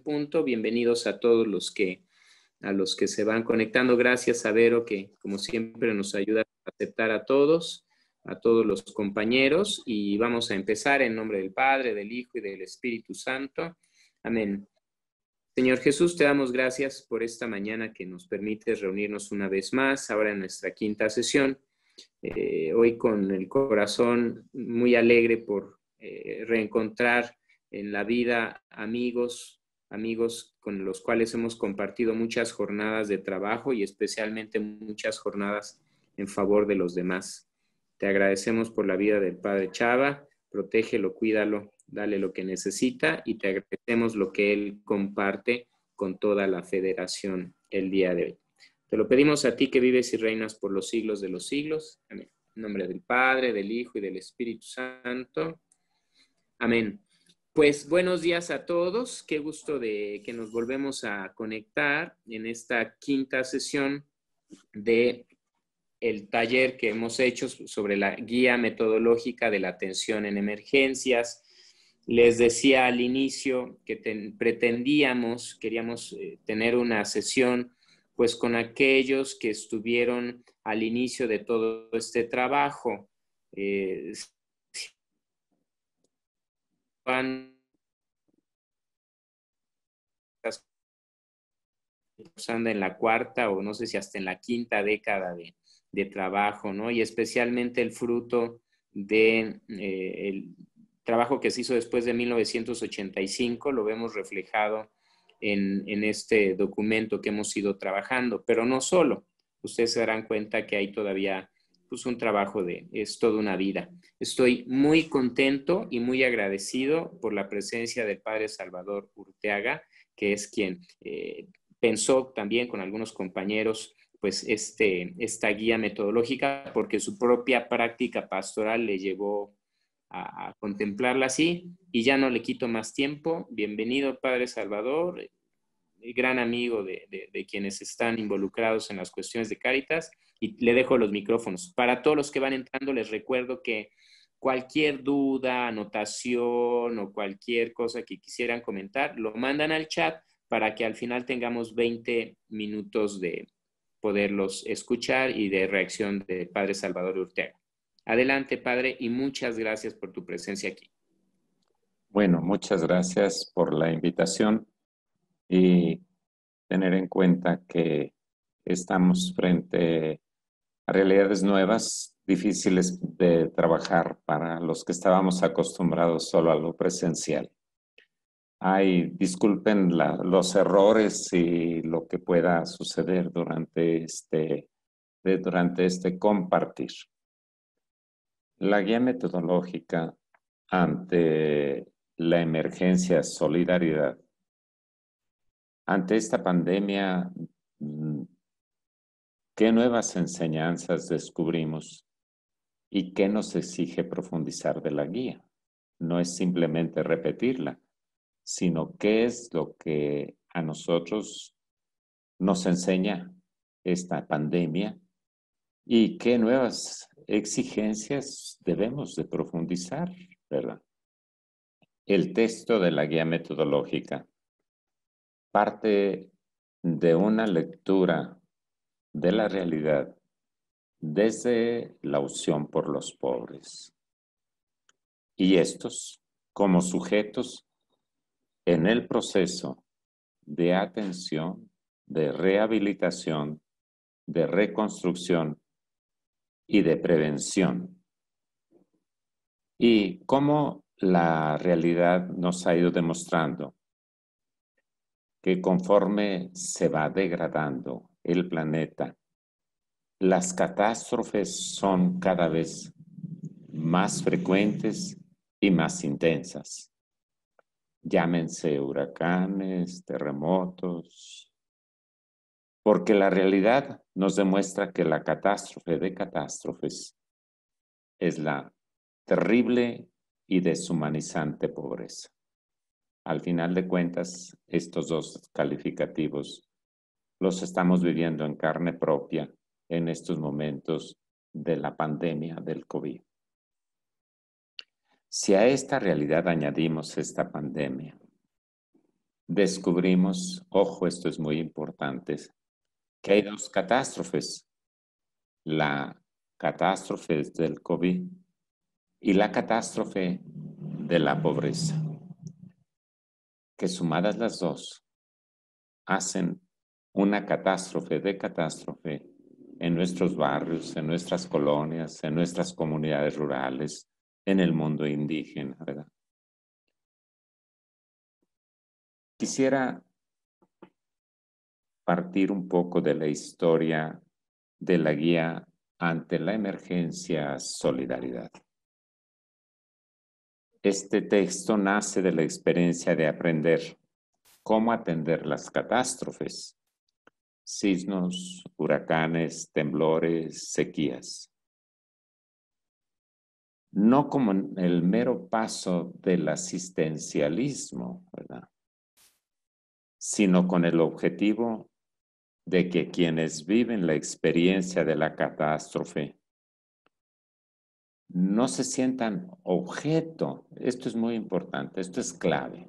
punto. Bienvenidos a todos los que se van conectando. Gracias a Vero, que como siempre nos ayuda a aceptar a todos los compañeros. Y vamos a empezar en nombre del Padre, del Hijo y del Espíritu Santo. Amén. Señor Jesús, te damos gracias por esta mañana que nos permites reunirnos una vez más, ahora en nuestra quinta sesión. Hoy con el corazón muy alegre por reencontrar en la vida amigos con los cuales hemos compartido muchas jornadas de trabajo y especialmente muchas jornadas en favor de los demás. Te agradecemos por la vida del Padre Chava, protégelo, cuídalo, dale lo que necesita y te agradecemos lo que él comparte con toda la federación el día de hoy. Te lo pedimos a ti que vives y reinas por los siglos de los siglos. Amén. En nombre del Padre, del Hijo y del Espíritu Santo. Amén. Pues buenos días a todos. Qué gusto de que nos volvemos a conectar en esta quinta sesión de el taller que hemos hecho sobre la guía metodológica de la atención en emergencias. Les decía al inicio que queríamos tener una sesión pues con aquellos que estuvieron al inicio de todo este trabajo. En la cuarta o no sé si hasta en la quinta década de trabajo, ¿no? Y especialmente el fruto de el trabajo que se hizo después de 1985, lo vemos reflejado en este documento que hemos ido trabajando, pero no solo. Ustedes se darán cuenta que hay todavía pues, un trabajo es toda una vida. Estoy muy contento y muy agradecido por la presencia del Padre Salvador Urteaga, que es quien pensó también con algunos compañeros pues esta guía metodológica, porque su propia práctica pastoral le llevó a contemplarla así. Y ya no le quito más tiempo. Bienvenido, Padre Salvador, gran amigo de quienes están involucrados en las cuestiones de Cáritas, y le dejo los micrófonos. Para todos los que van entrando, les recuerdo que cualquier duda, anotación o cualquier cosa que quisieran comentar, lo mandan al chat para que al final tengamos 20 minutos de poderlos escuchar y de reacción de Padre Salvador Urteaga. Adelante, Padre, y muchas gracias por tu presencia aquí. Bueno, muchas gracias por la invitación y tener en cuenta que estamos frente a realidades nuevas, difíciles de trabajar para los que estábamos acostumbrados solo a lo presencial. Disculpen los errores y lo que pueda suceder durante este compartir. La guía metodológica ante la emergencia solidaridad. Ante esta pandemia, ¿qué nuevas enseñanzas descubrimos y qué nos exige profundizar de la guía? No es simplemente repetirla, sino qué es lo que a nosotros nos enseña esta pandemia y qué nuevas exigencias debemos de profundizar, ¿verdad? El texto de la guía metodológica parte de una lectura de la realidad desde la opción por los pobres. Y estos, como sujetos en el proceso de atención, de rehabilitación, de reconstrucción y de prevención. Y cómo la realidad nos ha ido demostrando que conforme se va degradando el planeta, las catástrofes son cada vez más frecuentes y más intensas. Llámense huracanes, terremotos, porque la realidad nos demuestra que la catástrofe de catástrofes es la terrible y deshumanizante pobreza. Al final de cuentas, estos dos calificativos los estamos viviendo en carne propia en estos momentos de la pandemia del COVID. Si a esta realidad añadimos esta pandemia, descubrimos, ojo, esto es muy importante, que hay dos catástrofes. La catástrofe del COVID y la catástrofe de la pobreza, que sumadas las dos hacen una catástrofe de catástrofe en nuestros barrios, en nuestras colonias, en nuestras comunidades rurales, en el mundo indígena, ¿verdad? Quisiera partir un poco de la historia de la guía ante la emergencia Solidaridad. Este texto nace de la experiencia de aprender cómo atender las catástrofes, sismos, huracanes, temblores, sequías. No como el mero paso del asistencialismo, ¿verdad? Sino con el objetivo de que quienes viven la experiencia de la catástrofe no se sientan objeto. Esto es muy importante, esto es clave,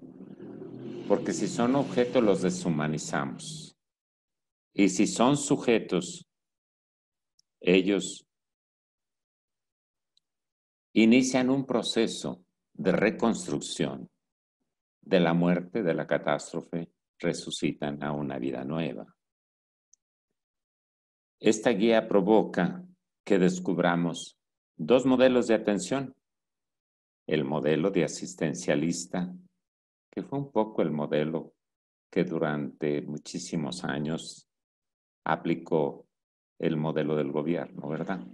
porque si son objeto los deshumanizamos. Y si son sujetos, ellos inician un proceso de reconstrucción. De la muerte, de la catástrofe, resucitan a una vida nueva. Esta guía provoca que descubramos dos modelos de atención. El modelo de asistencialista, que fue un poco el modelo que durante muchísimos años aplicó el modelo del gobierno, ¿verdad?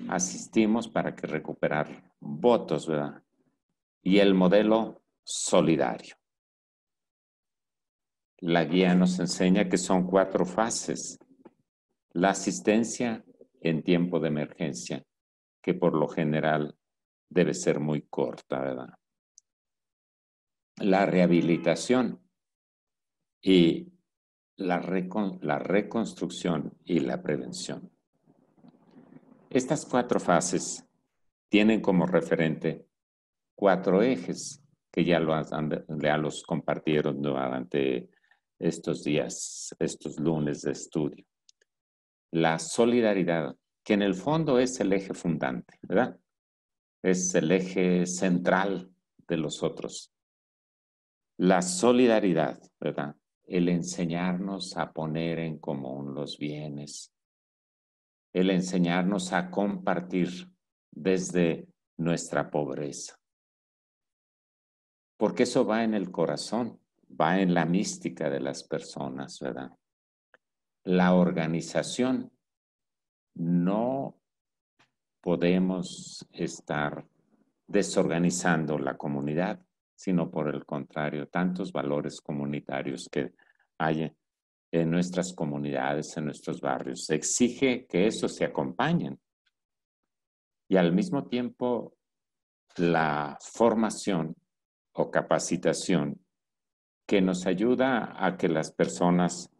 Asistimos para que recuperar votos, ¿verdad? Y el modelo solidario. La guía nos enseña que son 4 fases. La asistencia en tiempo de emergencia, que por lo general debe ser muy corta, ¿verdad? La rehabilitación y la reconstrucción y la prevención. Estas 4 fases tienen como referente 4 ejes que ya los compartieron durante estos días, estos lunes de estudio. La solidaridad, que en el fondo es el eje fundante, ¿verdad? Es el eje central de los otros. La solidaridad, ¿verdad? El enseñarnos a poner en común los bienes, el enseñarnos a compartir desde nuestra pobreza. Porque eso va en el corazón, va en la mística de las personas, ¿verdad? La organización, no podemos estar desorganizando la comunidad, sino por el contrario, tantos valores comunitarios que hay en nuestras comunidades, en nuestros barrios. Exige que esos se acompañen. Y al mismo tiempo, la formación o capacitación que nos ayuda a que las personas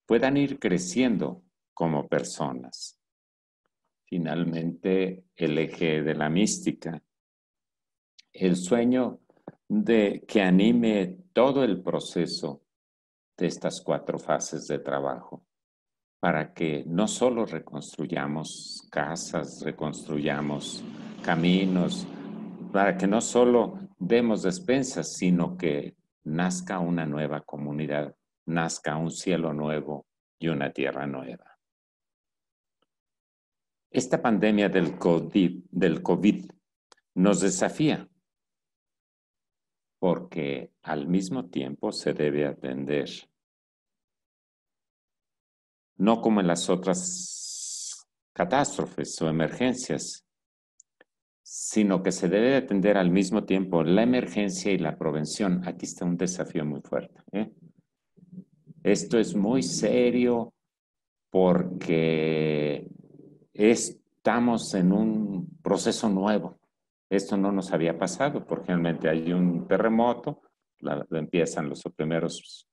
puedan ir creciendo como personas. Finalmente, el eje de la mística, el sueño de que anime todo el proceso de estas 4 fases de trabajo, para que no solo reconstruyamos casas, reconstruyamos caminos, para que no solo demos despensas, sino que nazca una nueva comunidad, nazca un cielo nuevo y una tierra nueva. Esta pandemia del COVID nos desafía porque al mismo tiempo se debe atender, no como en las otras catástrofes o emergencias, sino que se debe atender al mismo tiempo la emergencia y la prevención. Aquí está un desafío muy fuerte, ¿eh? Esto es muy serio porque estamos en un proceso nuevo. Esto no nos había pasado, porque realmente hay un terremoto, empiezan los primeros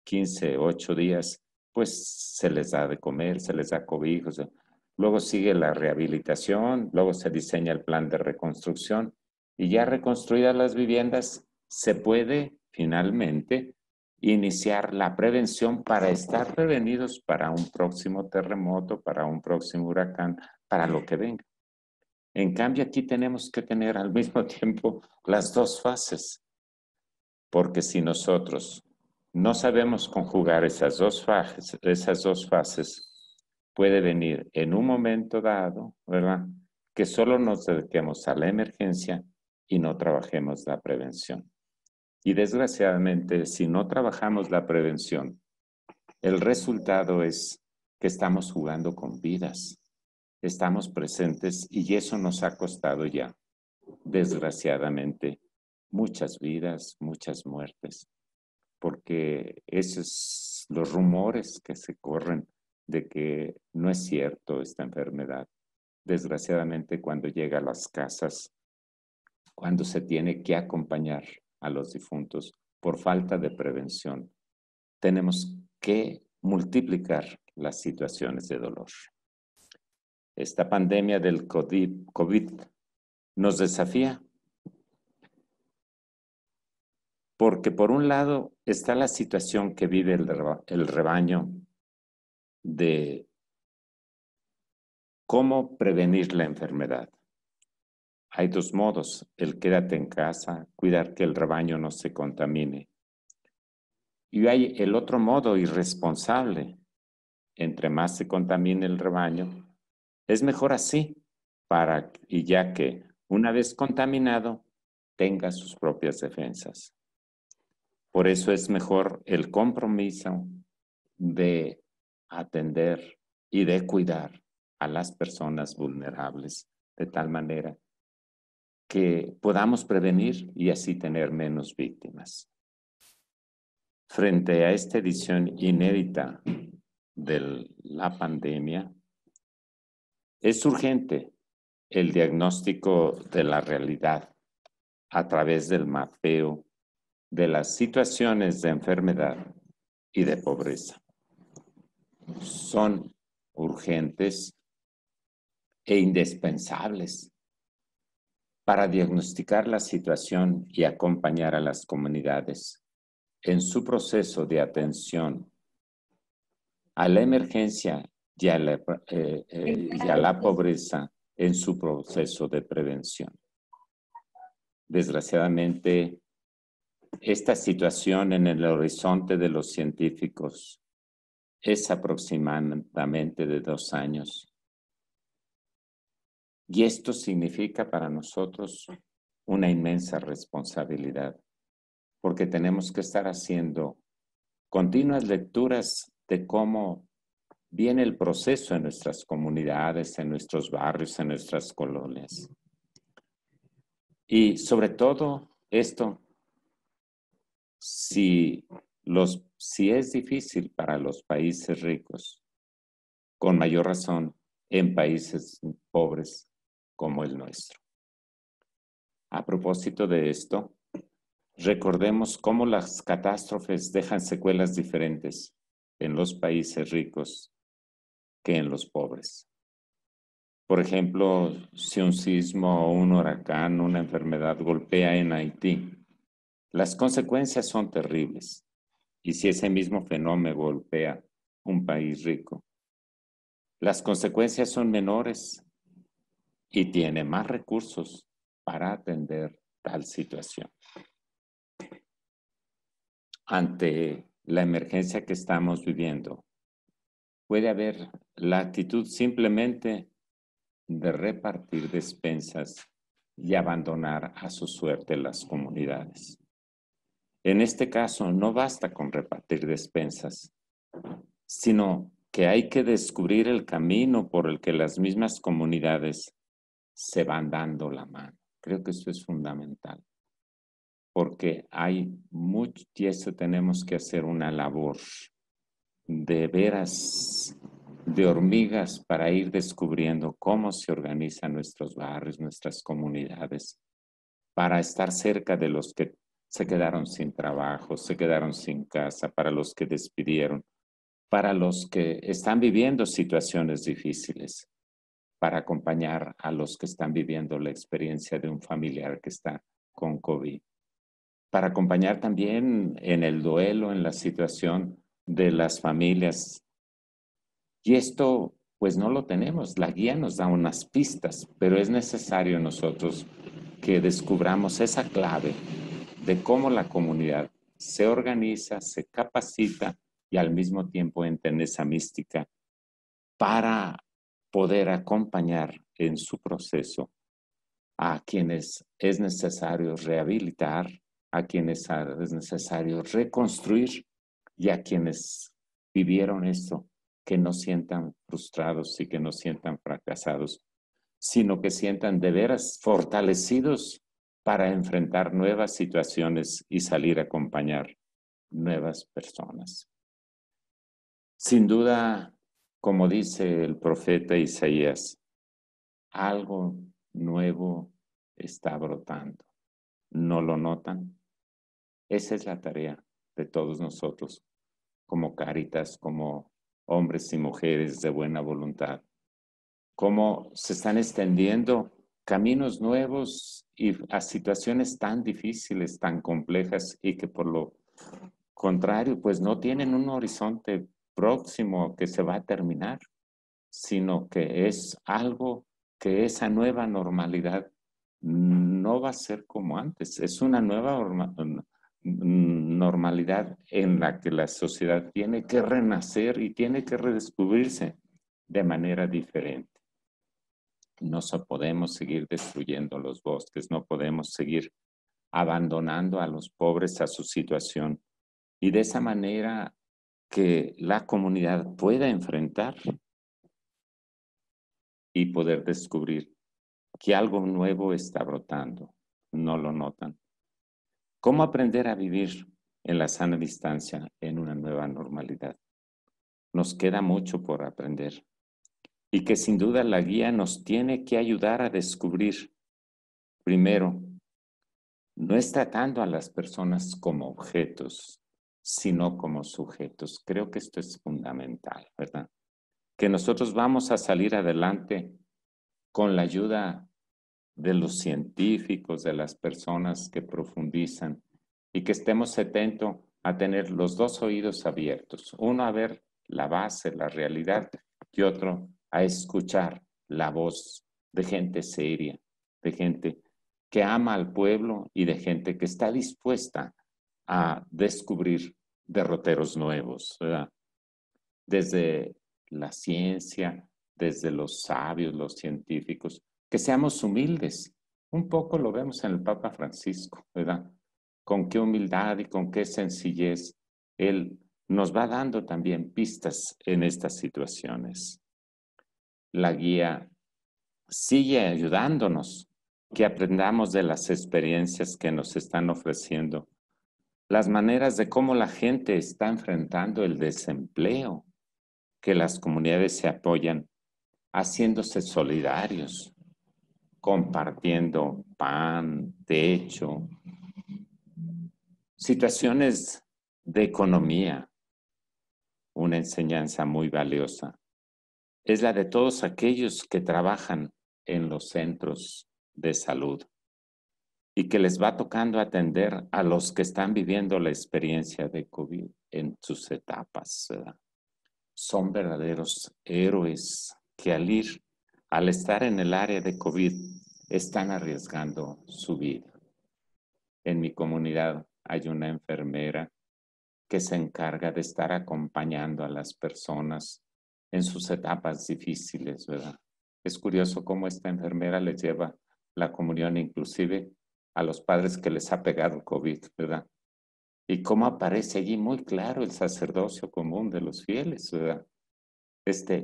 15, 8 días, pues se les da de comer, se les da cobijos. Luego sigue la rehabilitación, luego se diseña el plan de reconstrucción y ya reconstruidas las viviendas, se puede finalmente iniciar la prevención para estar prevenidos para un próximo terremoto, para un próximo huracán, para lo que venga. En cambio, aquí tenemos que tener al mismo tiempo las dos fases, porque si nosotros no sabemos conjugar esas dos fases, puede venir en un momento dado, ¿verdad?, que solo nos dediquemos a la emergencia y no trabajemos la prevención. Y desgraciadamente, si no trabajamos la prevención, el resultado es que estamos jugando con vidas, estamos presentes y eso nos ha costado ya, desgraciadamente, muchas vidas, muchas muertes, porque esos los rumores que se corren de que no es cierto esta enfermedad. Desgraciadamente, cuando llega a las casas, cuando se tiene que acompañar a los difuntos por falta de prevención, tenemos que multiplicar las situaciones de dolor. Esta pandemia del COVID nos desafía porque por un lado está la situación que vive el rebaño de cómo prevenir la enfermedad. Hay dos modos: el quédate en casa, cuidar que el rebaño no se contamine. Y hay el otro modo irresponsable: entre más se contamine el rebaño, es mejor así, y ya que una vez contaminado, tenga sus propias defensas. Por eso es mejor el compromiso de atender y de cuidar a las personas vulnerables, de tal manera que podamos prevenir y así tener menos víctimas. Frente a esta edición inédita de la pandemia, es urgente el diagnóstico de la realidad a través del mapeo de las situaciones de enfermedad y de pobreza. Son urgentes e indispensables para diagnosticar la situación y acompañar a las comunidades en su proceso de atención a la emergencia y a la pobreza en su proceso de prevención. Desgraciadamente, esta situación en el horizonte de los científicos es aproximadamente de 2 años. Y esto significa para nosotros una inmensa responsabilidad, porque tenemos que estar haciendo continuas lecturas de cómo viene el proceso en nuestras comunidades, en nuestros barrios, en nuestras colonias. Y sobre todo esto, si es difícil para los países ricos, con mayor razón en países pobres como el nuestro. A propósito de esto, recordemos cómo las catástrofes dejan secuelas diferentes en los países ricos que en los pobres. Por ejemplo, si un sismo, un huracán, una enfermedad golpea en Haití, las consecuencias son terribles. Y si ese mismo fenómeno golpea un país rico, las consecuencias son menores y tiene más recursos para atender tal situación. Ante la emergencia que estamos viviendo, puede haber la actitud simplemente de repartir despensas y abandonar a su suerte las comunidades. En este caso, no basta con repartir despensas, sino que hay que descubrir el camino por el que las mismas comunidades se van dando la mano. Creo que eso es fundamental, porque hay mucho, y eso tenemos que hacer una labor de veras de hormigas para ir descubriendo cómo se organizan nuestros barrios, nuestras comunidades, para estar cerca de los que se quedaron sin trabajo, se quedaron sin casa, para los que despidieron, para los que están viviendo situaciones difíciles, para acompañar a los que están viviendo la experiencia de un familiar que está con COVID. para acompañar también en el duelo, en la situación de las familias. Y esto, pues no lo tenemos. La guía nos da unas pistas, pero es necesario nosotros que descubramos esa clave de cómo la comunidad se organiza, se capacita y al mismo tiempo entra en esa mística para poder acompañar en su proceso a quienes es necesario rehabilitar, a quienes es necesario reconstruir y a quienes vivieron esto, que no sientan frustrados y que no sientan fracasados, sino que sientan de veras fortalecidos para enfrentar nuevas situaciones y salir a acompañar nuevas personas. Sin duda, como dice el profeta Isaías, algo nuevo está brotando. ¿No lo notan? Esa es la tarea de todos nosotros, como Cáritas, como hombres y mujeres de buena voluntad. Cómo se están extendiendo caminos nuevos y a situaciones tan difíciles, tan complejas y que por lo contrario, pues no tienen un horizonte próximo que se va a terminar, sino que es algo que esa nueva normalidad no va a ser como antes. Es una nueva normalidad en la que la sociedad tiene que renacer y tiene que redescubrirse de manera diferente. No podemos seguir destruyendo los bosques, no podemos seguir abandonando a los pobres a su situación. Y de esa manera que la comunidad pueda enfrentar y poder descubrir que algo nuevo está brotando. ¿No lo notan? ¿Cómo aprender a vivir en la sana distancia en una nueva normalidad? Nos queda mucho por aprender y que sin duda la guía nos tiene que ayudar a descubrir, primero, no es tratando a las personas como objetos, sino como sujetos. Creo que esto es fundamental, ¿verdad? Que nosotros vamos a salir adelante con la ayuda de los científicos, de las personas que profundizan y que estemos atentos a tener los dos oídos abiertos. Uno a ver la base, la realidad y otro a escuchar la voz de gente seria, de gente que ama al pueblo y de gente que está dispuesta a descubrir derroteros nuevos, ¿verdad? Desde la ciencia, desde los sabios, los científicos, que seamos humildes. Un poco lo vemos en el Papa Francisco, ¿verdad? Con qué humildad y con qué sencillez él nos va dando también pistas en estas situaciones. La guía sigue ayudándonos, que aprendamos de las experiencias que nos están ofreciendo, las maneras de cómo la gente está enfrentando el desempleo, que las comunidades se apoyan haciéndose solidarios, compartiendo pan, techo, situaciones de economía. Una enseñanza muy valiosa es la de todos aquellos que trabajan en los centros de salud y que les va tocando atender a los que están viviendo la experiencia de COVID en sus etapas, ¿verdad? Son verdaderos héroes que al estar en el área de COVID, están arriesgando su vida. En mi comunidad hay una enfermera que se encarga de estar acompañando a las personas en sus etapas difíciles, ¿verdad? Es curioso cómo esta enfermera les lleva la comunión inclusive a los padres que les ha pegado el COVID, ¿verdad? Y cómo aparece allí muy claro el sacerdocio común de los fieles, ¿verdad?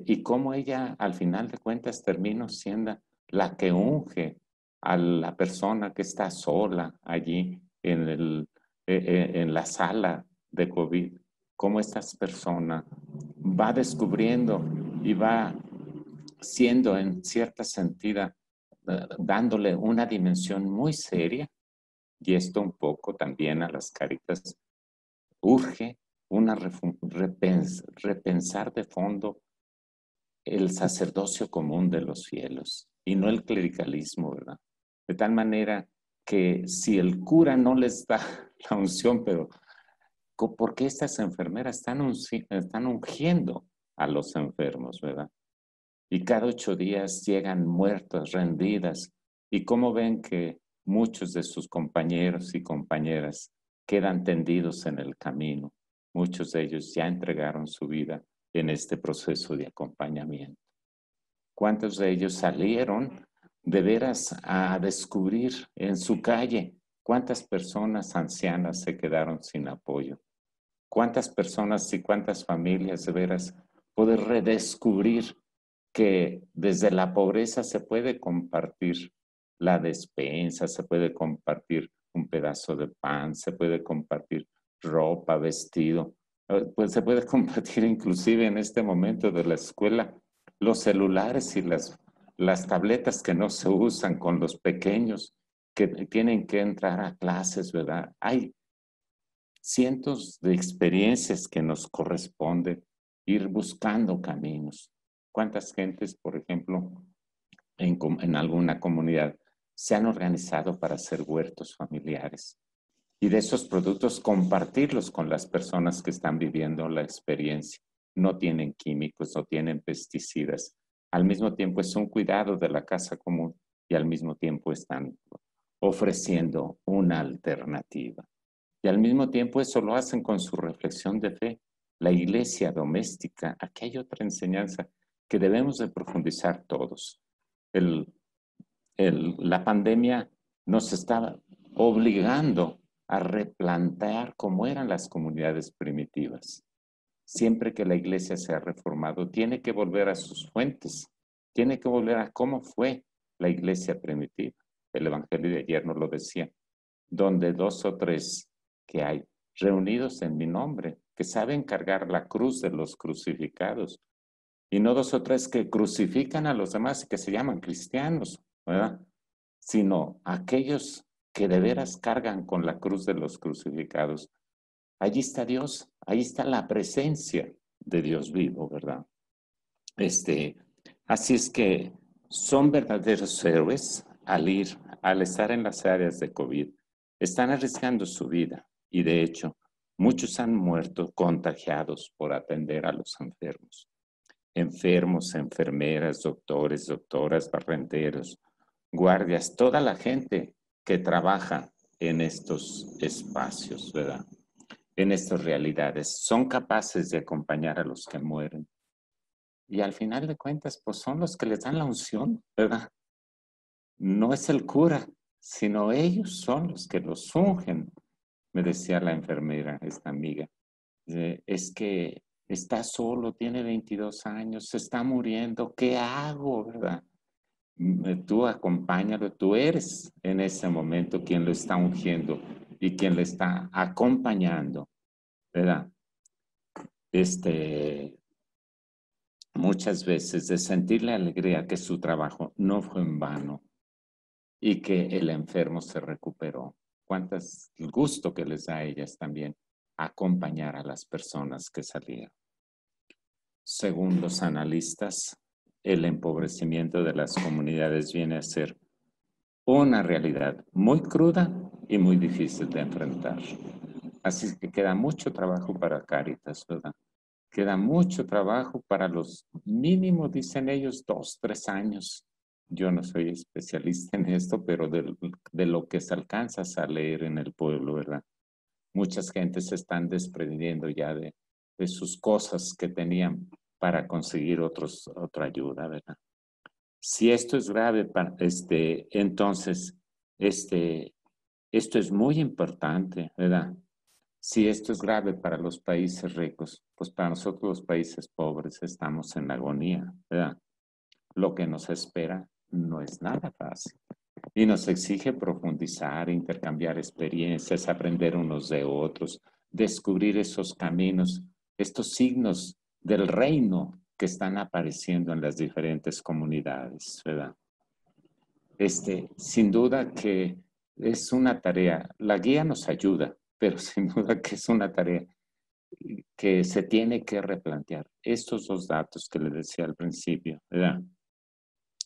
Y cómo ella al final de cuentas termina siendo la que unge a la persona que está sola allí en la sala de COVID, cómo esta persona va descubriendo y va siendo en cierta sentido, dándole una dimensión muy seria, y esto un poco también a las Cáritas urge repensar de fondo el sacerdocio común de los fieles y no el clericalismo, ¿verdad? De tal manera que si el cura no les da la unción, pero ¿por qué estas enfermeras están ungiendo a los enfermos, verdad? Y cada 8 días llegan muertas, rendidas. ¿Y cómo ven que muchos de sus compañeros y compañeras quedan tendidos en el camino? Muchos de ellos ya entregaron su vida en este proceso de acompañamiento. ¿Cuántos de ellos salieron de veras a descubrir en su calle? ¿Cuántas personas ancianas se quedaron sin apoyo? ¿Cuántas personas y cuántas familias de veras poder redescubrir que desde la pobreza se puede compartir la despensa, se puede compartir un pedazo de pan, se puede compartir ropa, vestido, pues se puede compartir inclusive en este momento de la escuela los celulares y las tabletas que no se usan con los pequeños que tienen que entrar a clases, ¿verdad? Hay cientos de experiencias que nos corresponde ir buscando caminos. ¿Cuántas gentes, por ejemplo, en alguna comunidad se han organizado para hacer huertos familiares? Y de esos productos compartirlos con las personas que están viviendo la experiencia. No tienen químicos, no tienen pesticidas. Al mismo tiempo es un cuidado de la casa común y al mismo tiempo están ofreciendo una alternativa. Y al mismo tiempo eso lo hacen con su reflexión de fe. La iglesia doméstica, aquí hay otra enseñanza que debemos de profundizar todos. La pandemia nos está obligando a replantear cómo eran las comunidades primitivas. Siempre que la iglesia se ha reformado, tiene que volver a sus fuentes, tiene que volver a cómo fue la iglesia primitiva. El evangelio de ayer nos lo decía, donde 2 o 3 que hay reunidos en mi nombre, que saben cargar la cruz de los crucificados, y no 2 o 3 que crucifican a los demás y que se llaman cristianos, ¿verdad? Sino aquellos que de veras cargan con la cruz de los crucificados. Allí está Dios, ahí está la presencia de Dios vivo, ¿verdad? Así es que son verdaderos héroes al estar en las áreas de COVID. Están arriesgando su vida y de hecho muchos han muerto contagiados por atender a los enfermos. Enfermos, enfermeras, doctores, doctoras, barrenderos, guardias, toda la gente que trabaja en estos espacios, ¿verdad? En estas realidades, son capaces de acompañar a los que mueren. Y al final de cuentas, pues son los que les dan la unción, ¿verdad? No es el cura, sino ellos son los que los ungen. Me decía la enfermera, esta amiga, es que está solo, tiene 22 años, se está muriendo, ¿qué hago, verdad? Tú acompáñalo, tú eres en ese momento quien lo está ungiendo y quien le está acompañando, ¿verdad? Muchas veces de sentir la alegría que su trabajo no fue en vano y que el enfermo se recuperó. Cuántas el gusto que les da a ellas también acompañar a las personas que salieron. Según los analistas, el empobrecimiento de las comunidades viene a ser una realidad muy cruda y muy difícil de enfrentar. Así que queda mucho trabajo para Cáritas, ¿verdad? Queda mucho trabajo para los mínimos, dicen ellos, 2, 3 años. Yo no soy especialista en esto, pero de lo que se alcanza a leer en el pueblo, ¿verdad? Muchas gentes se están desprendiendo ya de sus cosas que tenían para conseguir otra ayuda, ¿verdad? Si esto es grave, entonces, esto es muy importante, ¿verdad? Si esto es grave para los países ricos, pues para nosotros los países pobres estamos en agonía, ¿verdad? Lo que nos espera no es nada fácil y nos exige profundizar, intercambiar experiencias, aprender unos de otros, descubrir esos caminos, estos signos del reino que están apareciendo en las diferentes comunidades, ¿verdad? Sin duda que es una tarea, la guía nos ayuda, pero sin duda que es una tarea que se tiene que replantear. Estos 2 datos que les decía al principio, ¿verdad?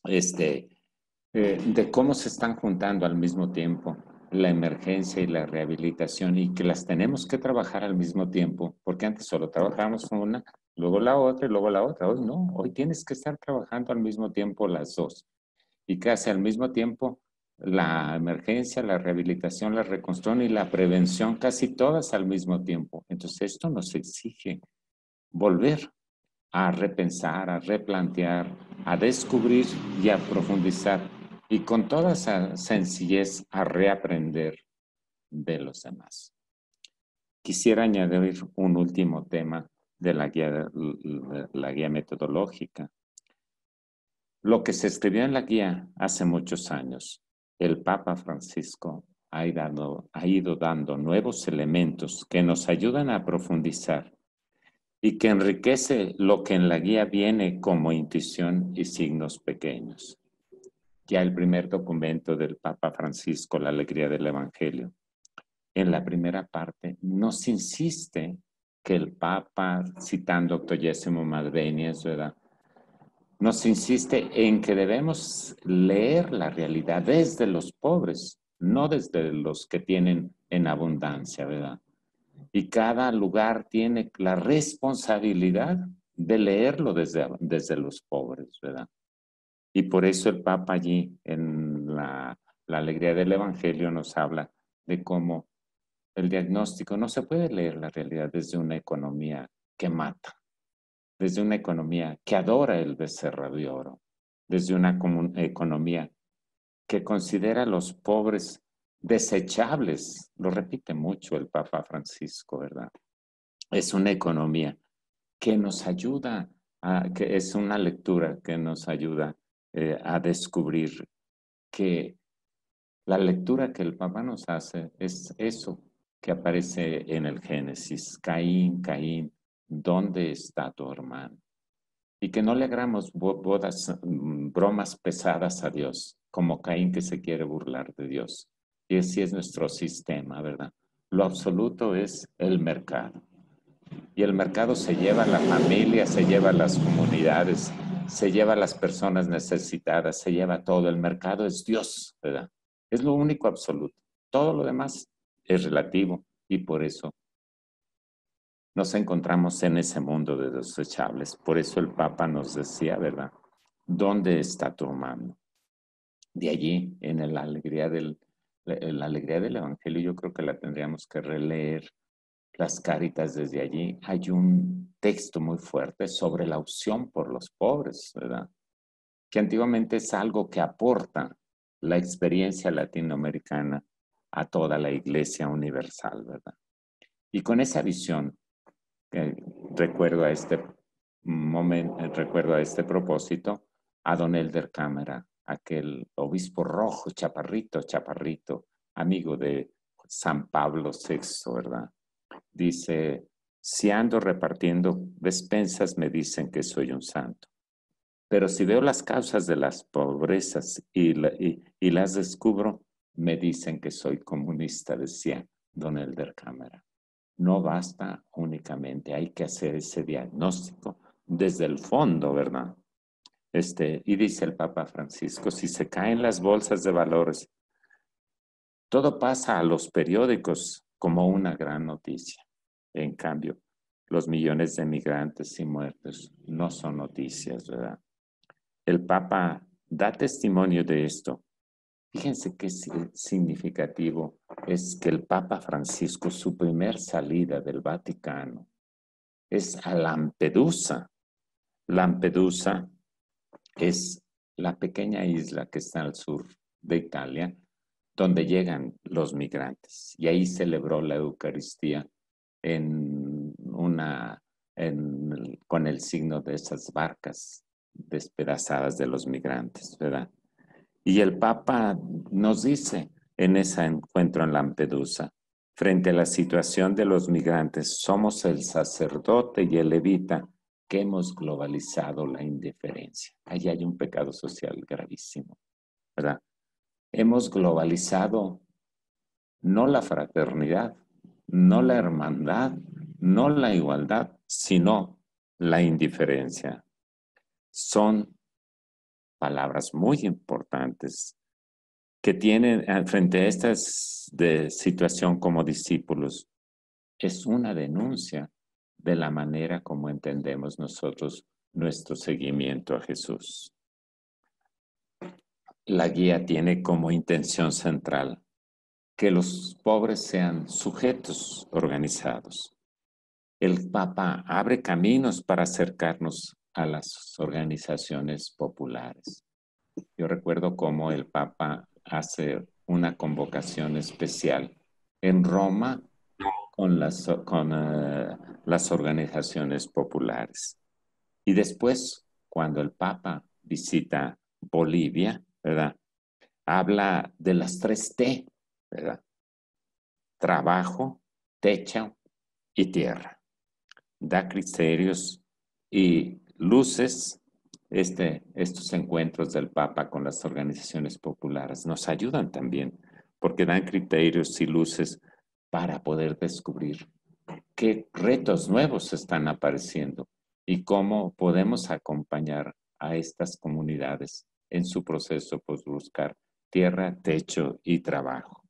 De cómo se están juntando al mismo tiempo la emergencia y la rehabilitación y que las tenemos que trabajar al mismo tiempo, porque antes solo trabajábamos una, luego la otra y luego la otra. Hoy no, hoy tienes que estar trabajando al mismo tiempo las dos. Y casi al mismo tiempo la emergencia, la rehabilitación, la reconstrucción y la prevención, casi todas al mismo tiempo. Entonces esto nos exige volver a repensar, a replantear, a descubrir y a profundizar y con toda esa sencillez a reaprender de los demás. Quisiera añadir un último tema de la guía metodológica. Lo que se escribió en la guía hace muchos años, el Papa Francisco ha ido dando nuevos elementos que nos ayudan a profundizar y que enriquece lo que en la guía viene como intuición y signos pequeños. Ya el primer documento del Papa Francisco, La Alegría del Evangelio, en la primera parte nos insiste que el Papa, citando Octogésimo Madvenias, ¿verdad?, nos insiste en que debemos leer la realidad desde los pobres, no desde los que tienen en abundancia, ¿verdad? Y cada lugar tiene la responsabilidad de leerlo desde los pobres, ¿verdad? Y por eso el Papa allí en la Alegría del Evangelio nos habla de cómo el diagnóstico no se puede leer la realidad desde una economía que mata, desde una economía que adora el becerro de oro, desde una economía que considera a los pobres desechables. Lo repite mucho el Papa Francisco, ¿verdad? Es una economía que nos ayuda, que es una lectura que nos ayuda a descubrir que la lectura que el Papa nos hace es eso que aparece en el Génesis. Caín, Caín, ¿dónde está tu hermano? Y que no le hagamos bromas pesadas a Dios, como Caín que se quiere burlar de Dios. Y así es nuestro sistema, ¿verdad? Lo absoluto es el mercado. Y el mercado se lleva a la familia, se lleva a las comunidades, se lleva a las personas necesitadas, se lleva todo. El mercado es Dios, ¿verdad? Es lo único absoluto. Todo lo demás es relativo y por eso nos encontramos en ese mundo de desechables. Por eso el Papa nos decía, ¿verdad? ¿Dónde está tu hermano? De allí, en la alegría del Evangelio, yo creo que la tendríamos que releer las Cáritas desde allí. Hay un texto muy fuerte sobre la opción por los pobres, ¿verdad? Que antiguamente es algo que aporta la experiencia latinoamericana a toda la Iglesia universal, ¿verdad? Y con esa visión, recuerdo a este momento, recuerdo a este propósito a don Elder Cámara, aquel obispo rojo, chaparrito, amigo de San Pablo VI, ¿verdad? Dice, si ando repartiendo despensas me dicen que soy un santo, pero si veo las causas de las pobrezas y las descubro, me dicen que soy comunista, decía don Elder Cámara. No basta únicamente, hay que hacer ese diagnóstico desde el fondo, ¿verdad? Y dice el Papa Francisco, si se caen las bolsas de valores, todo pasa a los periódicos como una gran noticia. En cambio, los millones de migrantes y muertos no son noticias, ¿verdad? El Papa da testimonio de esto. Fíjense qué significativo es que el Papa Francisco, su primer salida del Vaticano, es a Lampedusa. Lampedusa es la pequeña isla que está al sur de Italia, donde llegan los migrantes. Y ahí celebró la Eucaristía con el signo de esas barcas despedazadas de los migrantes, ¿verdad? Y el Papa nos dice en ese encuentro en Lampedusa, frente a la situación de los migrantes, somos el sacerdote y el levita que hemos globalizado la indiferencia. Ahí hay un pecado social gravísimo, ¿verdad? Hemos globalizado no la fraternidad, no la hermandad, no la igualdad, sino la indiferencia. Son palabras muy importantes que tienen frente a esta situación como discípulos es una denuncia de la manera como entendemos nosotros nuestro seguimiento a Jesús. La guía tiene como intención central que los pobres sean sujetos organizados. El Papa abre caminos para acercarnos a las organizaciones populares. Yo recuerdo cómo el Papa hace una convocación especial en Roma con las organizaciones populares. Y después, cuando el Papa visita Bolivia, ¿verdad? Habla de las 3T, ¿verdad? Trabajo, techo y tierra. Da criterios y luces. Estos encuentros del Papa con las organizaciones populares nos ayudan también, porque dan criterios y luces para poder descubrir qué retos nuevos están apareciendo y cómo podemos acompañar a estas comunidades en su proceso por buscar tierra, techo y trabajo.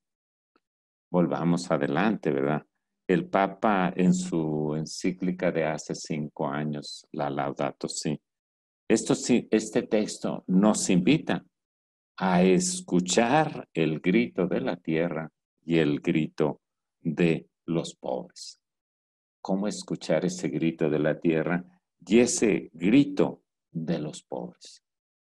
Volvamos adelante, ¿verdad? El Papa en su encíclica de hace 5 años, la Laudato Si, este texto nos invita a escuchar el grito de la tierra y el grito de los pobres. ¿Cómo escuchar ese grito de la tierra y ese grito de los pobres?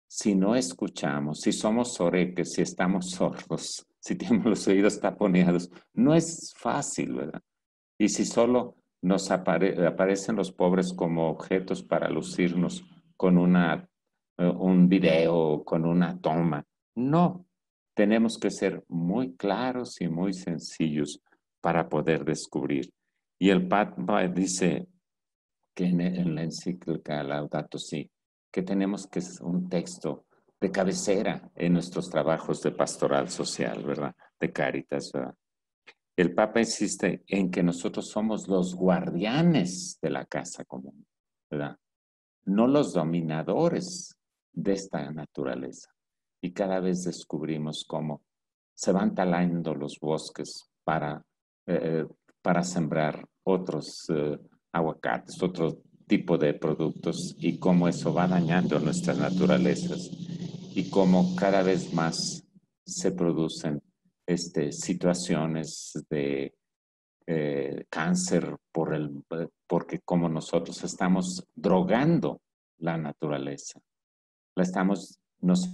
Si no escuchamos, si somos soreques, si estamos sordos, si tenemos los oídos taponeados, no es fácil, ¿verdad? Y si solo nos aparecen los pobres como objetos para lucirnos con un video, con una toma, no. Tenemos que ser muy claros y muy sencillos para poder descubrir. Y el Papa dice que en la encíclica Laudato Si, que tenemos que ser un texto de cabecera en nuestros trabajos de pastoral social, ¿verdad? De Cáritas, ¿verdad? El Papa insiste en que nosotros somos los guardianes de la casa común, ¿verdad? No los dominadores de esta naturaleza. Y cada vez descubrimos cómo se van talando los bosques eh, para sembrar otros aguacates, otro tipo de productos y cómo eso va dañando nuestras naturalezas y cómo cada vez más se producen situaciones de cáncer porque como nosotros estamos drogando la naturaleza, la estamos, nos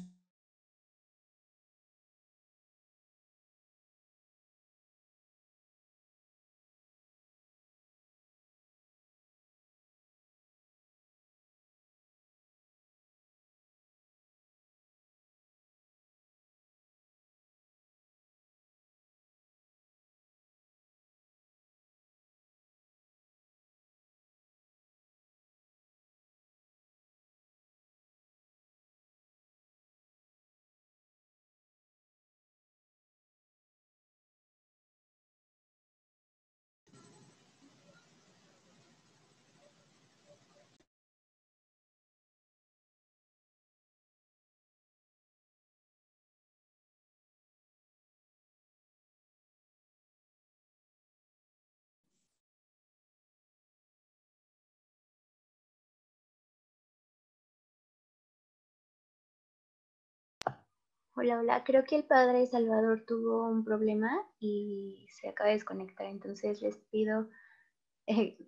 Hola, hola. Creo que el padre Salvador tuvo un problema y se acaba de desconectar, entonces les pido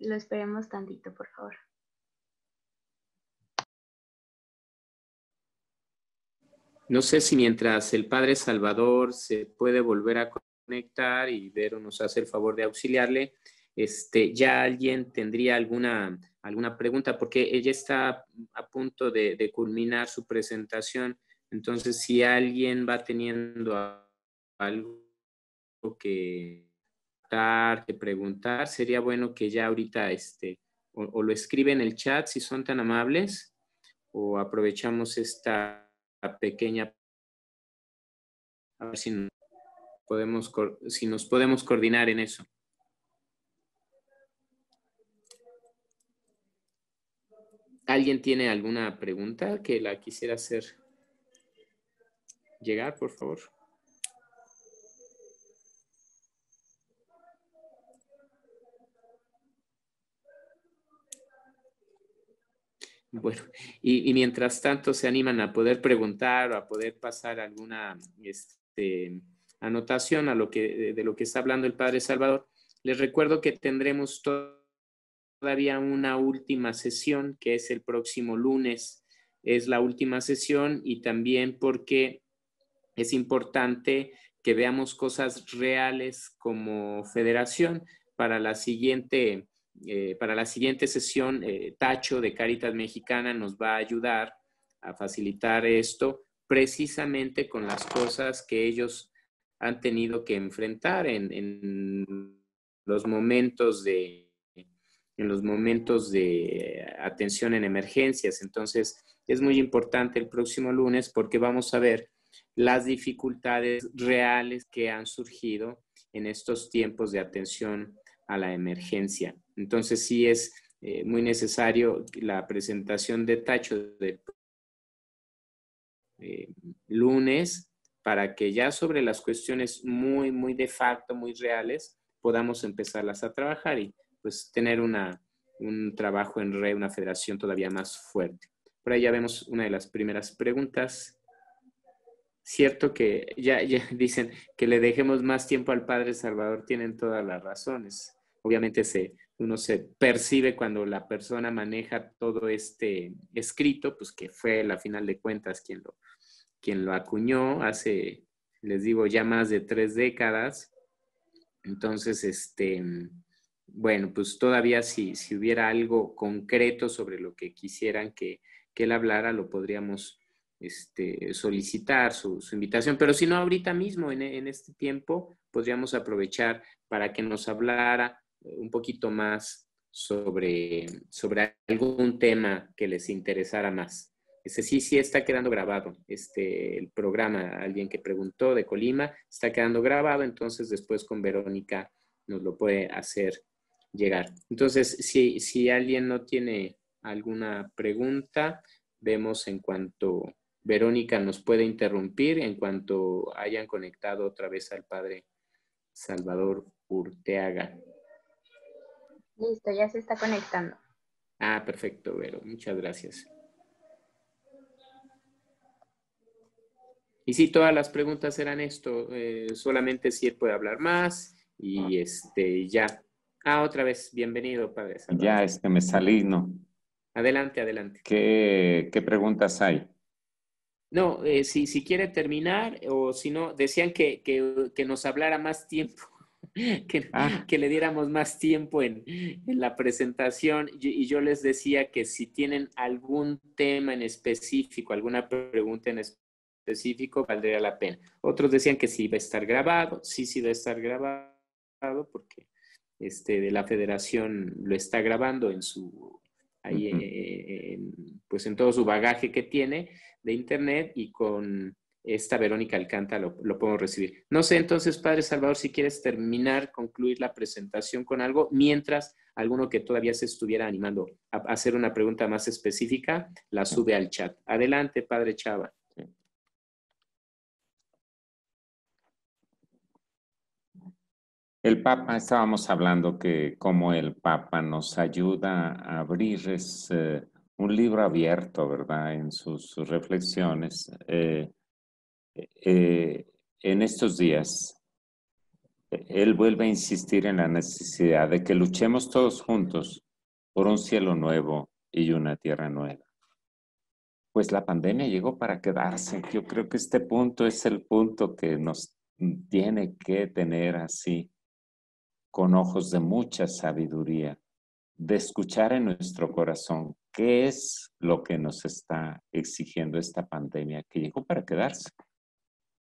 lo esperemos tantito, por favor. No sé si mientras el Padre Salvador se puede volver a conectar y Vero nos hace el favor de auxiliarle, ya alguien tendría alguna pregunta, porque ella está a punto de culminar su presentación. Entonces, si alguien va teniendo algo que preguntar, sería bueno que ya ahorita o lo escribe en el chat si son tan amables, o aprovechamos esta pequeña, a ver si nos podemos coordinar en eso. ¿Alguien tiene alguna pregunta que la quisiera hacer llegar, por favor? Bueno, y mientras tanto se animan a poder preguntar o a poder pasar alguna anotación a de lo que está hablando el Padre Salvador, les recuerdo que tendremos todavía una última sesión, que es el próximo lunes. Es la última sesión y también porque es importante que veamos cosas reales como federación para la siguiente sesión. Tacho de Cáritas Mexicana nos va a ayudar a facilitar esto precisamente con las cosas que ellos han tenido que enfrentar en los momentos de atención en emergencias. Entonces, es muy importante el próximo lunes porque vamos a ver las dificultades reales que han surgido en estos tiempos de atención a la emergencia. Entonces, sí es muy necesario la presentación de Tacho de lunes para que ya sobre las cuestiones muy, muy de facto, muy reales, podamos empezarlas a trabajar y pues tener un trabajo en red, una federación todavía más fuerte. Por ahí ya vemos una de las primeras preguntas. Cierto que ya dicen que le dejemos más tiempo al Padre Salvador, tienen todas las razones. Obviamente uno se percibe cuando la persona maneja todo este escrito, pues que fue a final de cuentas quien lo acuñó hace, les digo, ya más de 3 décadas. Entonces, bueno, pues todavía si hubiera algo concreto sobre lo que quisieran que él hablara, lo podríamos solicitar su invitación. Pero si no, ahorita mismo, en este tiempo, podríamos aprovechar para que nos hablara un poquito más sobre algún tema que les interesara más. Sí está quedando grabado. El programa, alguien que preguntó de Colima, está quedando grabado, entonces después con Verónica nos lo puede hacer llegar. Entonces, si alguien no tiene alguna pregunta, vemos en cuanto Verónica nos puede interrumpir, en cuanto hayan conectado otra vez al Padre Salvador Urteaga. Listo, ya se está conectando. Ah, perfecto, Vero. Muchas gracias. Y sí, todas las preguntas eran esto, solamente si él puede hablar más y ya. Ah, otra vez, bienvenido, Padre Salvador. Ya me salí, ¿no? Adelante, adelante. ¿Qué preguntas hay? No, si quiere terminar o si no, decían que nos hablara más tiempo, que le diéramos más tiempo en la presentación y yo les decía que si tienen algún tema en específico, alguna pregunta en específico, valdría la pena. Otros decían que sí iba a estar grabado, sí va a estar grabado porque de la federación lo está grabando pues en todo su bagaje que tiene de internet y con esta Verónica Alcántara lo podemos recibir. No sé, entonces, Padre Salvador, si quieres concluir la presentación con algo, mientras alguno que todavía se estuviera animando a hacer una pregunta más específica, la sube al chat. Adelante, Padre Chava. El Papa, estábamos hablando que como el Papa nos ayuda a abrir un libro abierto, ¿verdad? En sus reflexiones. En estos días, él vuelve a insistir en la necesidad de que luchemos todos juntos por un cielo nuevo y una tierra nueva. Pues la pandemia llegó para quedarse. Yo creo que este punto es el punto que nos tiene que tener así, con ojos de mucha sabiduría, de escuchar en nuestro corazón qué es lo que nos está exigiendo esta pandemia que llegó para quedarse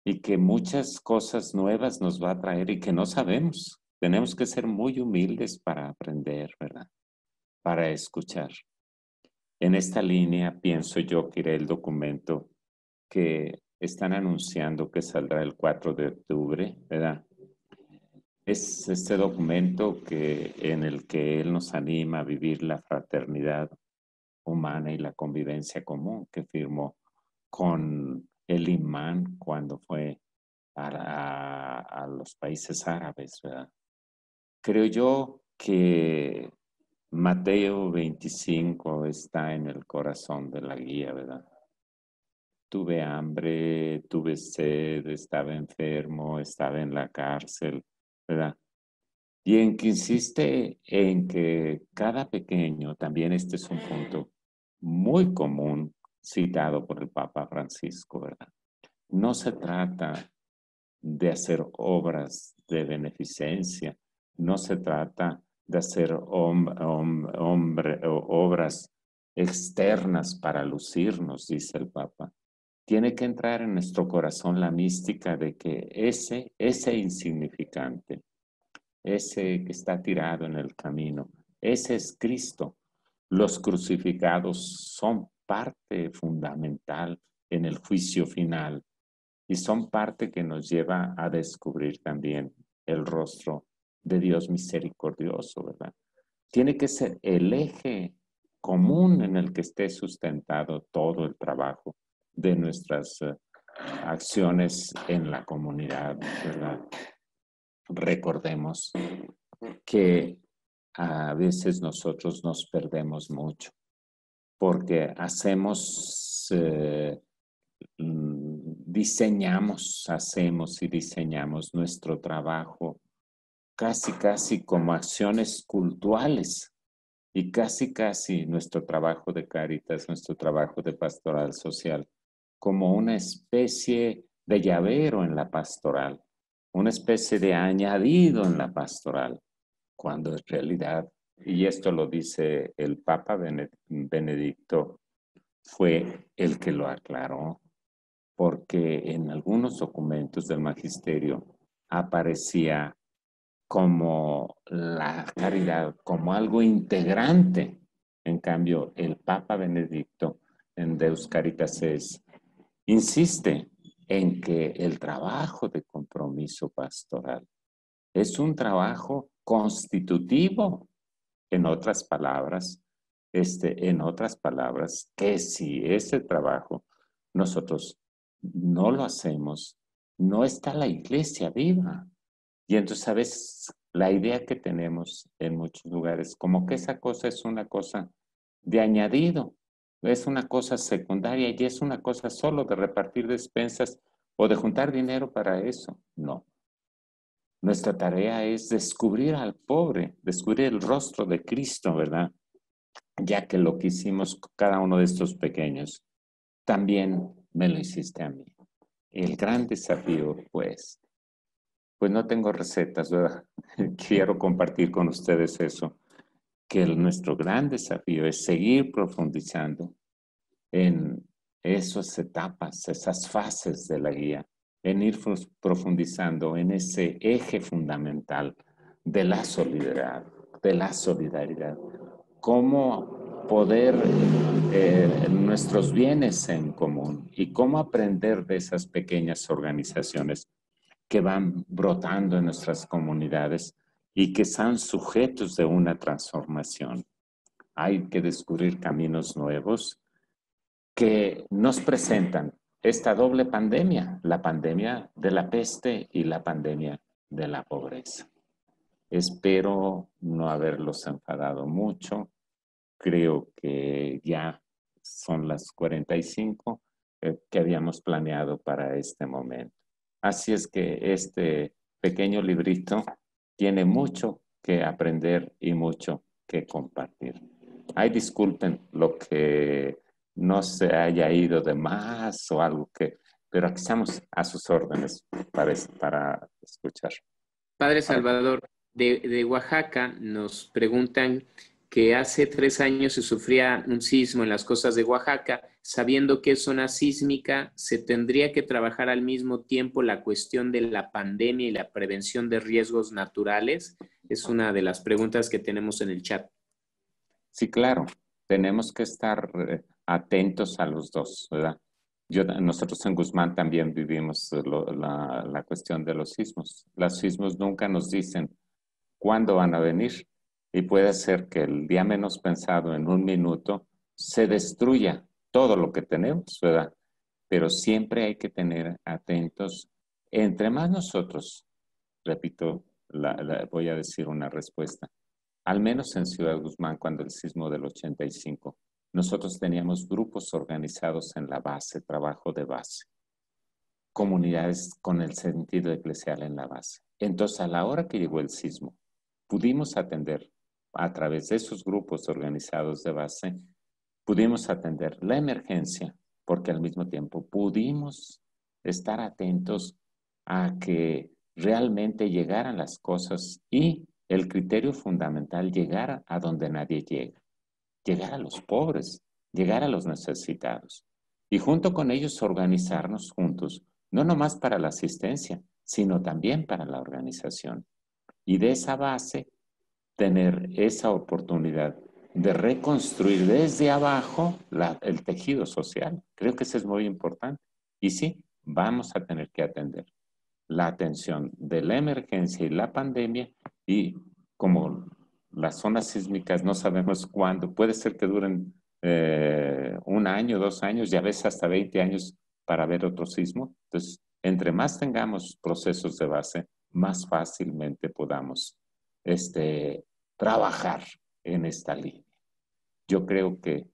y que muchas cosas nuevas nos va a traer y que no sabemos. Tenemos que ser muy humildes para aprender, ¿verdad? Para escuchar. En esta línea pienso yo que iré el documento que están anunciando que saldrá el 4 de octubre, ¿verdad? Es este documento en el que él nos anima a vivir la fraternidad humana y la convivencia común que firmó con el imán cuando fue a los países árabes, ¿verdad? Creo yo que Mateo 25 está en el corazón de la guía, ¿verdad? Tuve hambre, tuve sed, estaba enfermo, estaba en la cárcel, ¿verdad? Y en que insiste en que cada pequeño, también este es un punto muy común citado por el Papa Francisco, ¿verdad? No se trata de hacer obras de beneficencia, no se trata de hacer obras externas para lucirnos, dice el Papa. Tiene que entrar en nuestro corazón la mística de que ese insignificante, ese que está tirado en el camino, ese es Cristo. Los crucificados son parte fundamental en el juicio final y son parte que nos lleva a descubrir también el rostro de Dios misericordioso, ¿verdad? Tiene que ser el eje común en el que esté sustentado todo el trabajo de nuestras acciones en la comunidad, ¿verdad? Recordemos que a veces nosotros nos perdemos mucho porque hacemos y diseñamos nuestro trabajo casi como acciones cultuales y casi nuestro trabajo de Cáritas, nuestro trabajo de pastoral social, como una especie de llavero en la pastoral, una especie de añadido en la pastoral, cuando en realidad, y esto lo dice el Papa Benedicto, fue el que lo aclaró, porque en algunos documentos del magisterio aparecía como la caridad, como algo integrante. En cambio, el Papa Benedicto en Deus Caritas insiste en que el trabajo de compromiso pastoral es un trabajo constitutivo. En otras palabras, que si ese trabajo nosotros no lo hacemos, no está la iglesia viva. Y entonces a veces la idea que tenemos en muchos lugares, como que esa cosa es una cosa de añadido, es una cosa secundaria y es una cosa solo de repartir despensas o de juntar dinero para eso. No. Nuestra tarea es descubrir al pobre, descubrir el rostro de Cristo, ¿verdad? Ya que lo que hicimos cada uno de estos pequeños, también me lo hiciste a mí. El gran desafío, pues no tengo recetas, ¿verdad? Quiero compartir con ustedes eso, que nuestro gran desafío es seguir profundizando en esas etapas, esas fases de la guía, en ir profundizando en ese eje fundamental de la solidaridad, cómo poder nuestros bienes en común y cómo aprender de esas pequeñas organizaciones que van brotando en nuestras comunidades y que son sujetos de una transformación. Hay que descubrir caminos nuevos que nos presentan esta doble pandemia, la pandemia de la peste y la pandemia de la pobreza. Espero no haberlos enfadado mucho. Creo que ya son las 45 que habíamos planeado para este momento. Así es que este pequeño librito tiene mucho que aprender y mucho que compartir. Ay, disculpen lo que no se haya ido de más o algo pero aquí estamos a sus órdenes para escuchar. Padre Salvador, de Oaxaca nos preguntan que hace 3 años se sufría un sismo en las costas de Oaxaca. Sabiendo que es zona sísmica, ¿se tendría que trabajar al mismo tiempo la cuestión de la pandemia y la prevención de riesgos naturales? Es una de las preguntas que tenemos en el chat. Sí, claro, tenemos que estar atentos a los dos, ¿verdad? Nosotros en Guzmán también vivimos la cuestión de los sismos. Los sismos nunca nos dicen cuándo van a venir y puede ser que el día menos pensado, en un minuto, se destruya todo lo que tenemos, ¿verdad? Pero siempre hay que tener atentos. Entre más nosotros, repito, voy a decir una respuesta, Al menos en Ciudad Guzmán, cuando el sismo del 85, nosotros teníamos grupos organizados en la base, trabajo de base, comunidades con el sentido eclesial en la base. Entonces, a la hora que llegó el sismo, pudimos atender a través de esos grupos organizados de base, pudimos atender la emergencia, porque al mismo tiempo pudimos estar atentos a que realmente llegaran las cosas y el criterio fundamental, llegar a donde nadie llega, llegar a los pobres, llegar a los necesitados. Y junto con ellos organizarnos juntos, no nomás para la asistencia, sino también para la organización. Y de esa base, tener esa oportunidad de reconstruir desde abajo el tejido social. Creo que eso es muy importante. Y sí, vamos a tener que atender la atención de la emergencia y la pandemia, y como las zonas sísmicas no sabemos cuándo, puede ser que duren 1 año, 2 años y a veces hasta 20 años para ver otro sismo. Entonces, entre más tengamos procesos de base, más fácilmente podamos trabajar en esta línea. Yo creo que,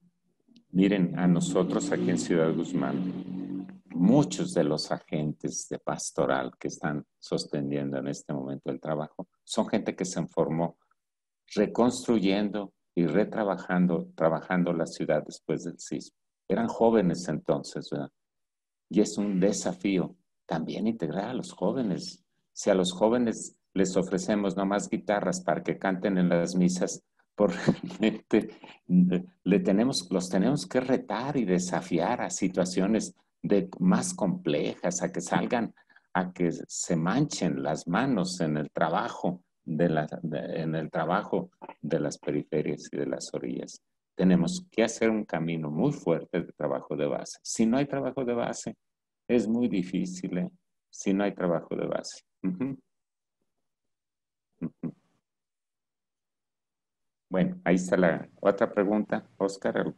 miren, a nosotros aquí en Ciudad Guzmán, muchos de los agentes de pastoral que están sosteniendo en este momento el trabajo son gente que se formó reconstruyendo y trabajando la ciudad después del sismo. Eran jóvenes entonces, ¿verdad? Y es un desafío también integrar a los jóvenes. Si a los jóvenes les ofrecemos nomás guitarras para que canten en las misas, por realmente los tenemos que retar y desafiar a situaciones más complejas, a que salgan, a que se manchen las manos en el trabajo en el trabajo de las periferias y de las orillas. Tenemos que hacer un camino muy fuerte de trabajo de base. Si no hay trabajo de base, es muy difícil, ¿eh? Si no hay trabajo de base. Bueno, ahí está la otra pregunta, Oscar.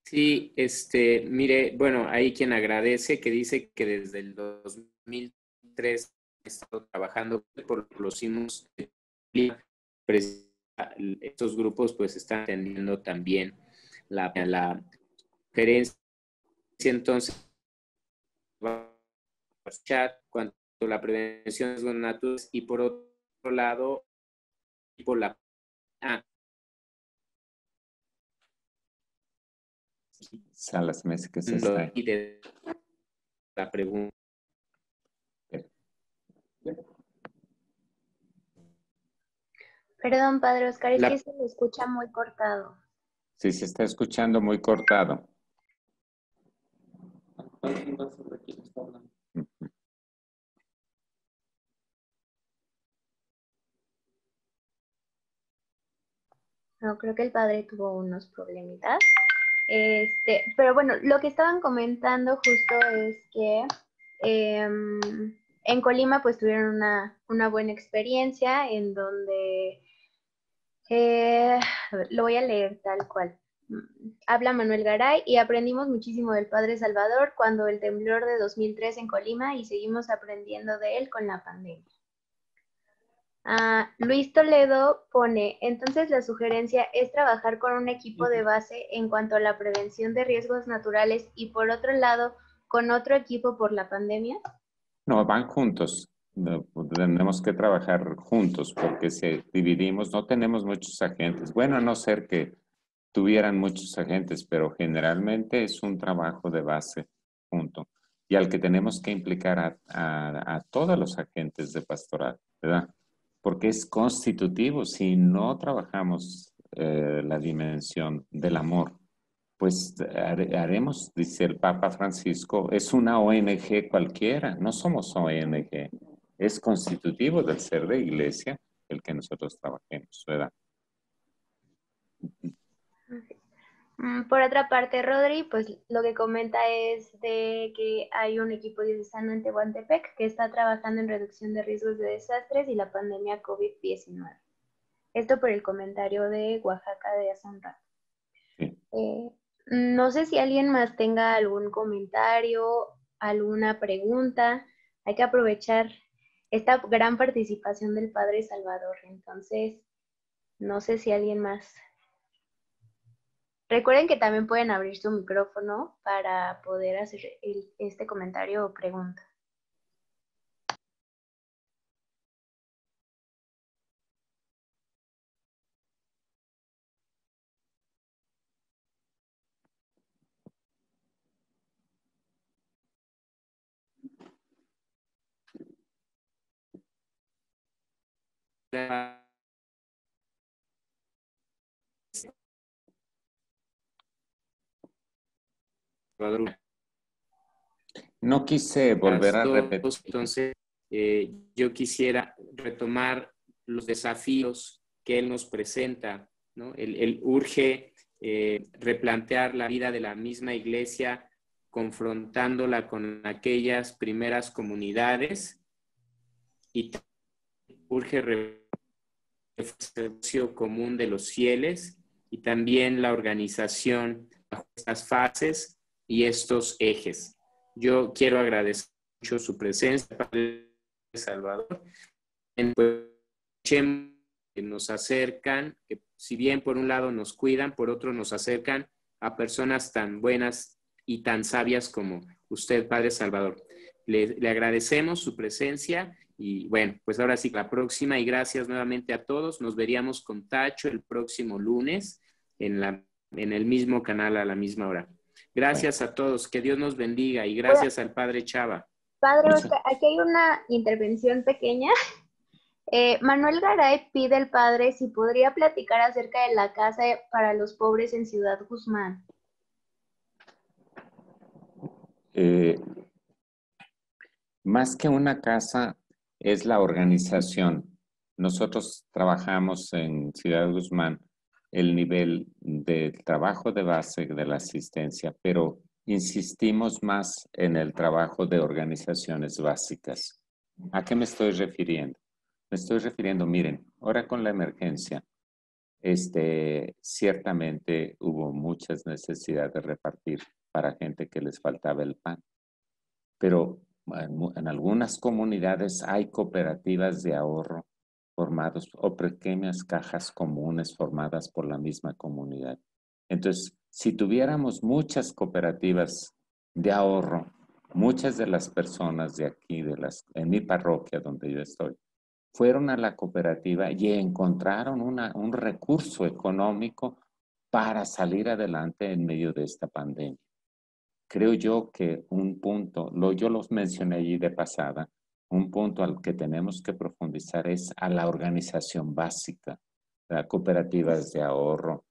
Sí, mire, bueno, hay quien agradece que dice que desde el 2003 ha estado trabajando por los sismos. Estos grupos pues están atendiendo también la gerencia, entonces va a chat cuanto a la prevención de riesgos naturales y por otro lado, por la Salas, me dice que se está. y de la pregunta. Perdón, Padre Oscar, es que se lo escucha muy cortado. Sí, se está escuchando muy cortado. No, creo que el padre tuvo unos problemitas. Pero bueno, lo que estaban comentando justo es que en Colima pues tuvieron una buena experiencia en donde, a ver, lo voy a leer tal cual. Habla Manuel Garay y aprendimos muchísimo del Padre Salvador cuando el temblor de 2003 en Colima y seguimos aprendiendo de él con la pandemia. Luis Toledo pone, entonces la sugerencia es trabajar con un equipo de base en cuanto a la prevención de riesgos naturales y por otro lado, con otro equipo por la pandemia. No, van juntos. Tenemos que trabajar juntos porque si dividimos, no tenemos muchos agentes. Bueno, a no ser que tuvieran muchos agentes, pero generalmente es un trabajo de base junto. Y al que tenemos que implicar a todos los agentes de pastoral, ¿verdad? Porque es constitutivo. Si no trabajamos la dimensión del amor, pues haremos, dice el Papa Francisco, es una ONG cualquiera, no somos ONG, es constitutivo del ser de iglesia el que nosotros trabajemos, ¿verdad? Por otra parte, Rodri, pues lo que comenta es de que hay un equipo diocesano en Tehuantepec que está trabajando en reducción de riesgos de desastres y la pandemia COVID-19. Esto por el comentario de Oaxaca de hace un rato. Sí. No sé si alguien más tenga algún comentario, alguna pregunta. Hay que aprovechar esta gran participación del Padre Salvador. Entonces, no sé si alguien más. Recuerden que también pueden abrir su micrófono para poder hacer este comentario o pregunta. No quise volver a repetir. Entonces, yo quisiera retomar los desafíos que él nos presenta, ¿no? Él urge replantear la vida de la misma iglesia, confrontándola con aquellas primeras comunidades, y urge el servicio común de los fieles y también la organización bajo estas fases y estos ejes. Yo quiero agradecer mucho su presencia, Padre Salvador. Que nos acercan, que si bien por un lado nos cuidan, por otro nos acercan a personas tan buenas y tan sabias como usted, Padre Salvador. Le agradecemos su presencia y bueno, pues ahora sí, la próxima, y gracias nuevamente a todos. Nos veríamos con Tacho el próximo lunes en el mismo canal a la misma hora. Gracias a todos, que Dios nos bendiga y gracias al Padre Chava. Padre Oscar, aquí hay una intervención pequeña. Manuel Garay pide al padre si podría platicar acerca de la casa para los pobres en Ciudad Guzmán. Más que una casa, es la organización. Nosotros trabajamos en Ciudad Guzmán el nivel del trabajo de base de la asistencia, pero insistimos más en el trabajo de organizaciones básicas. ¿A qué me estoy refiriendo? Me estoy refiriendo, miren, ahora con la emergencia, ciertamente hubo muchas necesidades de repartir para gente que les faltaba el pan, pero en algunas comunidades hay cooperativas de ahorro formados o pequeñas cajas comunes formadas por la misma comunidad. Entonces, si tuviéramos muchas cooperativas de ahorro, muchas de las personas de aquí, en mi parroquia donde yo estoy, fueron a la cooperativa y encontraron un recurso económico para salir adelante en medio de esta pandemia. Creo yo que un punto, yo los mencioné allí de pasada, un punto al que tenemos que profundizar es a la organización básica, cooperativas de ahorro,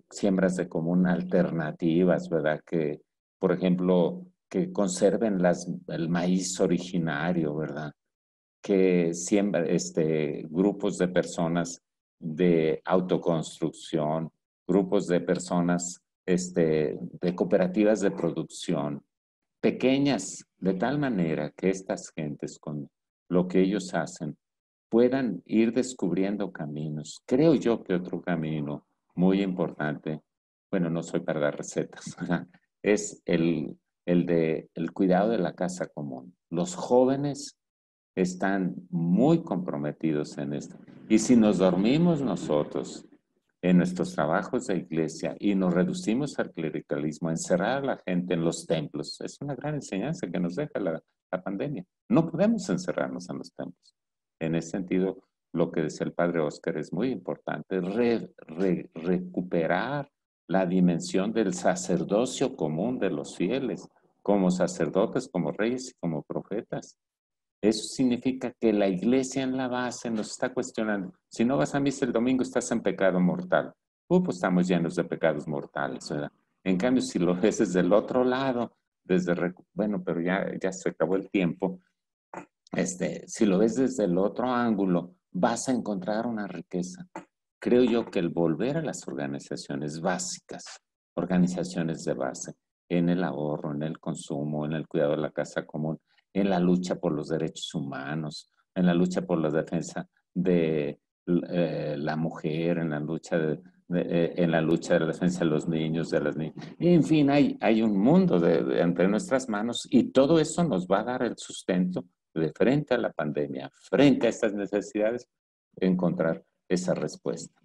siembras de común alternativas, ¿verdad? Que, por ejemplo, que conserven el maíz originario, ¿verdad? Que siembra grupos de personas de autoconstrucción, grupos de personas de cooperativas de producción, pequeñas, de tal manera que estas gentes con lo que ellos hacen puedan ir descubriendo caminos. Creo yo que otro camino muy importante, bueno, no soy para dar recetas, es el cuidado de la casa común. Los jóvenes están muy comprometidos en esto. Y si nos dormimos nosotros en nuestros trabajos de iglesia y nos reducimos al clericalismo, a encerrar a la gente en los templos, es una gran enseñanza que nos deja la pandemia. No podemos encerrarnos en los templos. En ese sentido, lo que decía el padre Oscar es muy importante, recuperar la dimensión del sacerdocio común de los fieles, como sacerdotes, como reyes y como profetas. Eso significa que la iglesia en la base nos está cuestionando. Si no vas a misa el domingo, estás en pecado mortal. Pues estamos llenos de pecados mortales, ¿verdad? En cambio, si lo ves desde el otro lado, bueno, pero ya se acabó el tiempo. Si lo ves desde el otro ángulo, vas a encontrar una riqueza. Creo yo que el volver a las organizaciones básicas, organizaciones de base, en el ahorro, en el consumo, en el cuidado de la casa común, en la lucha por los derechos humanos, en la lucha por la defensa de la mujer, en la lucha de la defensa de los niños, de las niñas. En fin, hay un mundo entre nuestras manos y todo eso nos va a dar el sustento de frente a la pandemia, frente a estas necesidades, encontrar esa respuesta.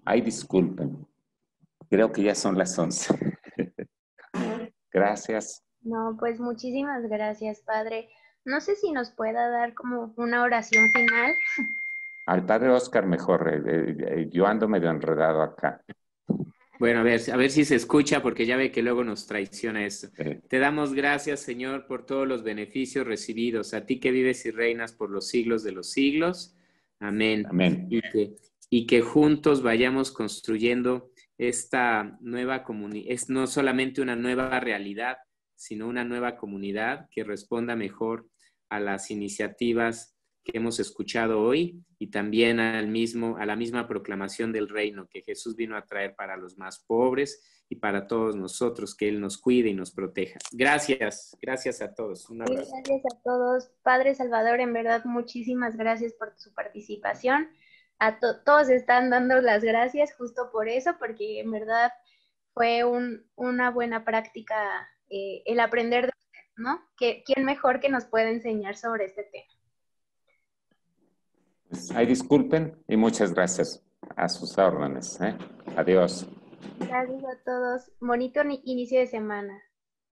Ay, disculpen, creo que ya son las 11. Gracias. No, pues muchísimas gracias, Padre. No sé si nos pueda dar como una oración final. Al Padre Oscar mejor, yo ando medio enredado acá. Bueno, a ver si se escucha, porque ya ve que luego nos traiciona esto. Te damos gracias, Señor, por todos los beneficios recibidos. A ti que vives y reinas por los siglos de los siglos. Amén. Amén. Y que juntos vayamos construyendo esta nueva comunidad. Es no solamente una nueva realidad, sino una nueva comunidad que responda mejor a las iniciativas que hemos escuchado hoy y también a la misma proclamación del reino que Jesús vino a traer para los más pobres y para todos nosotros, que Él nos cuide y nos proteja. Gracias a todos. Un abrazo. Gracias a todos. Padre Salvador, en verdad, muchísimas gracias por su participación. Todos están dando las gracias justo por eso, porque en verdad fue una buena práctica el aprender de usted, ¿no? ¿Quién mejor que nos puede enseñar sobre este tema? Pues, ay, disculpen y muchas gracias. A sus órdenes. Adiós. Gracias a todos. Bonito inicio de semana.